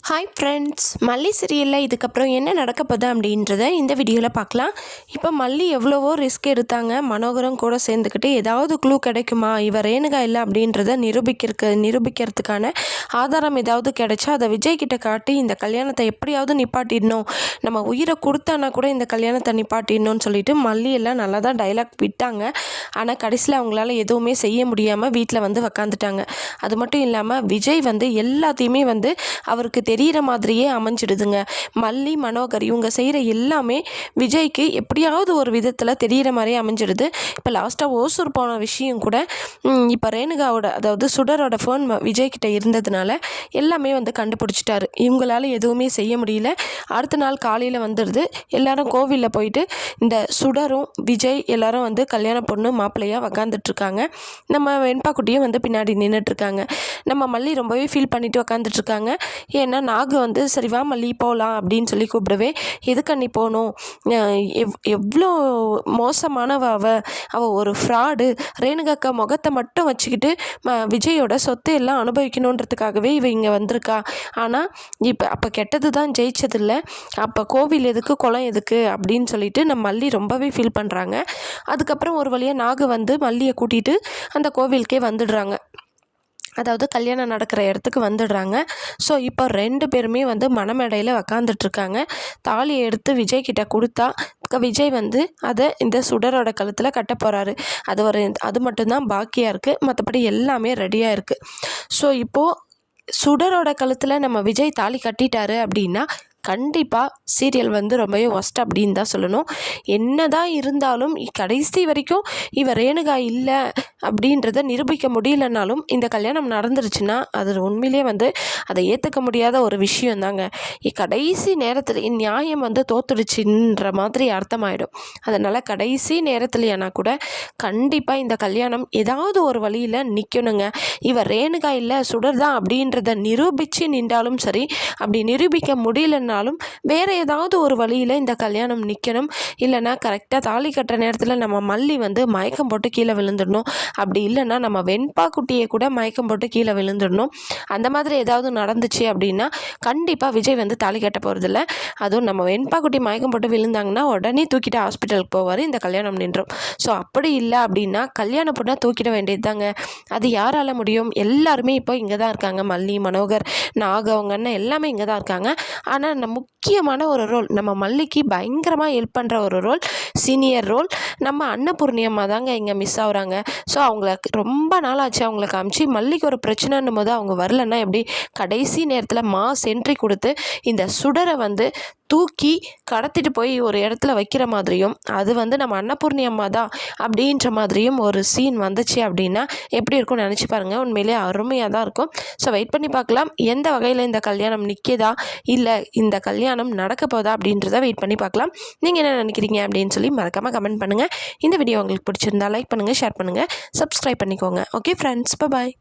Hi friends, மல்லி சீரியலில் இதுக்கப்புறம் என்ன நடக்க போகுது அப்படின்றத இந்த வீடியோவில் பார்க்கலாம். இப்போ மல்லி எவ்வளவோ ரிஸ்க் எடுத்தாங்க. மனோகரம் கூட சேர்ந்துக்கிட்டு ஏதாவது க்ளூ கிடைக்குமா, இவர் ரேணுகா இல்லை அப்படின்றத நிரூபிக்கிறதுக்கான ஆதாரம் ஏதாவது கிடைச்சா அதை விஜய்கிட்ட காட்டி இந்த கல்யாணத்தை எப்படியாவது நிப்பாட்டிடணும், நம்ம உயிரை கொடுத்தானா கூட இந்த கல்யாணத்தை நிப்பாட்டிடணும்னு சொல்லிட்டு மல்லி எல்லாம் நல்லா தான் டைலாக் விட்டாங்க. ஆனால் கடைசியில் அவங்களால எதுவுமே செய்ய முடியாமல் வீட்டில் வந்து உக்காந்துட்டாங்க. அது மட்டும் இல்லாமல் விஜய் வந்து எல்லாத்தையுமே வந்து அவருக்கு தெரிகிற மாதிரியே அமைஞ்சிடுதுங்க. மல்லி, மனோகர் இவங்க செய்கிற எல்லாமே விஜய்க்கு எப்படியாவது ஒரு விதத்தில் தெரிகிற மாதிரியே அமைஞ்சிடுது. இப்போ லாஸ்ட்டாக ஓசூர் போன விஷயம் கூட இப்போ ரேணுகாவோட, அதாவது சுடரோட ஃபோன் விஜய்கிட்ட இருந்ததுனால எல்லாமே வந்து கண்டுபிடிச்சிட்டாரு. இவங்களால எதுவுமே செய்ய முடியல. அடுத்த நாள் காலையில் வந்துடுது. எல்லாரும் கோவிலில் போயிட்டு இந்த சுடரும் விஜய் எல்லாரும் வந்து கல்யாண பொண்ணு மாப்பிள்ளையாக உக்காந்துட்ருக்காங்க. நம்ம வெண்பா குட்டியும் வந்து பின்னாடி நின்றுட்டுருக்காங்க. நம்ம மல்லி ரொம்பவே ஃபீல் பண்ணிவிட்டு உக்காந்துட்ருக்காங்க. ஏன்னா நாகு வந்து சரி வா மல்லி போகலாம் அப்படின்னு சொல்லி கூப்பிடவே, எதுக்கு அண்ணி போகணும், எவ்வளோ மோசமானவ அவள் ஒரு ஃப்ராடு, ரேணுகாக்கா முகத்தை மட்டும் வச்சுக்கிட்டு விஜயோட சொத்தை எல்லாம் அனுபவிக்கணுன்றதுக்காகவே இவ இங்கே வந்திருக்கா. ஆனால் இப்போ அப்போ கெட்டது தான் ஜெயிச்சதில்லை, அப்போ கோவில் எதுக்கு குளம் எதுக்கு அப்படின்னு சொல்லிட்டு நம்ம மல்லி ரொம்பவே ஃபீல் பண்ணுறாங்க. அதுக்கப்புறம் ஒரு வழியாக நாகு வந்து மல்லியை கூட்டிகிட்டு அந்த கோவிலுக்கே வந்துடுறாங்க. அதாவது கல்யாணம் நடக்கிற இடத்துக்கு வந்துடுறாங்க. ஸோ இப்போ 2 பேருமே வந்து மணமேடையில் உக்காந்துட்ருக்காங்க. தாலியை எடுத்து விஜய்கிட்ட கொடுத்தா விஜய் வந்து அதை இந்த சுடரோட கழுத்தில் கட்ட போகிறாரு. அது மட்டும்தான் பாக்கியாக இருக்குது. மற்றபடி எல்லாமே ரெடியாக இருக்குது. ஸோ இப்போது சுடரோட கழுத்தில் நம்ம விஜய் தாலி கட்டிட்டாரு அப்படின்னா கண்டிப்பாக சீரியல் வந்து ரொம்பவே ஒஸ்ட் அப்படின்னு தான் சொல்லணும். என்ன தான் இருந்தாலும் கடைசி வரைக்கும் இவர் ரேணுகா இல்லை அப்படின்றத நிரூபிக்க முடியலனாலும் இந்த கல்யாணம் நடந்துருச்சுன்னா அது உண்மையிலே வந்து அதை ஏற்றுக்க முடியாத ஒரு விஷயம் தாங்க. கடைசி நேரத்தில் நியாயம் வந்து தோத்துடுச்சுன்ற மாதிரி அர்த்தமாயிடும். அதனால் கடைசி நேரத்துலையானா கூட கண்டிப்பாக இந்த கல்யாணம் ஏதாவது ஒரு வழியில் நிற்கணுங்க. இவர் ரேணுகா இல்லை சுடர் தான் அப்படின்றத நிரூபித்து நின்றாலும் சரி, அப்படி நிரூபிக்க முடியலன்னா வேறு ஏதாவது ஒரு வழியில் இந்த கல்யாணம் நிற்கணும். இல்லைனா கரெக்டாக தாலி கட்டுற நேரத்தில் நம்ம மல்லி வந்து மயக்கம் போட்டு கீழே விழுந்துடணும். அப்படி இல்லைன்னா நம்ம வெண்பா குட்டியை கூட மயக்கம் போட்டு கீழே விழுந்துடணும். அந்த மாதிரி ஏதாவது நடந்துச்சு அப்படின்னா கண்டிப்பாக விஜய் வந்து தாலி கட்ட போகிறதில்ல. அதுவும் நம்ம வெண்பா குட்டி மயக்கம் போட்டு விழுந்தாங்கன்னா உடனே தூக்கிட்டு ஹாஸ்பிட்டலுக்கு போவார், இந்த கல்யாணம் நின்றும். ஸோ அப்படி இல்லை அப்படின்னா கல்யாண பொண்ணாக தூக்கிட வேண்டியது தாங்க. அது யாரால் முடியும்? எல்லாருமே இப்போ இங்கே தான் இருக்காங்க. மல்லி, மனோகர், நாக, அவங்க அண்ணன் எல்லாமே இங்கே தான் இருக்காங்க. ஆனால் முக்கியமான ஒரு ரோல், நம்ம மல்லிக்கு பயங்கரமாக ஹெல்ப் பண்ணுற ஒரு ரோல், சீனியர் ரோல், நம்ம அன்னபூர்ணி அம்மா தாங்க இங்கே மிஸ் ஆகுறாங்க. ஸோ அவங்களுக்கு ரொம்ப நாள் ஆச்சு அவங்கள காமிச்சு. மல்லிக்கு ஒரு பிரச்சனைன்னும் போது அவங்க வரலன்னா எப்படி கடைசி நேரத்தில் மாஸ் என்ட்ரி கொடுத்து இந்த சுடரை வந்து தூக்கி கடத்திட்டு போய் ஒரு இடத்துல வைக்கிற மாதிரியும், அது வந்து நம்ம அன்னபூர்ணி அம்மா தான் அப்படின்ற மாதிரியும் ஒரு சீன் வந்துச்சு அப்படின்னா எப்படி இருக்கும்னு நினச்சி பாருங்கள். உண்மையிலே அருமையாக தான் இருக்கும். ஸோ வெயிட் பண்ணி பார்க்கலாம் எந்த வகையில் இந்த கல்யாணம் நிற்கதா இல்லை இந்த கல்யாணம் நடக்க போதா அப்படின்றத வெயிட் பண்ணி பார்க்கலாம். நீங்கள் என்ன நினைக்கிறீங்க அப்படின்னு சொல்லி மறக்காமல் கமெண்ட் பண்ணுங்கள். இந்த வீடியோ உங்களுக்கு பிடிச்சிருந்தா லைக் பண்ணுங்கள், ஷேர் பண்ணுங்கள், சப்ஸ்கிரைப் பண்ணிக்கோங்க. ஓகே ஃப்ரெண்ட்ஸ், பாய்.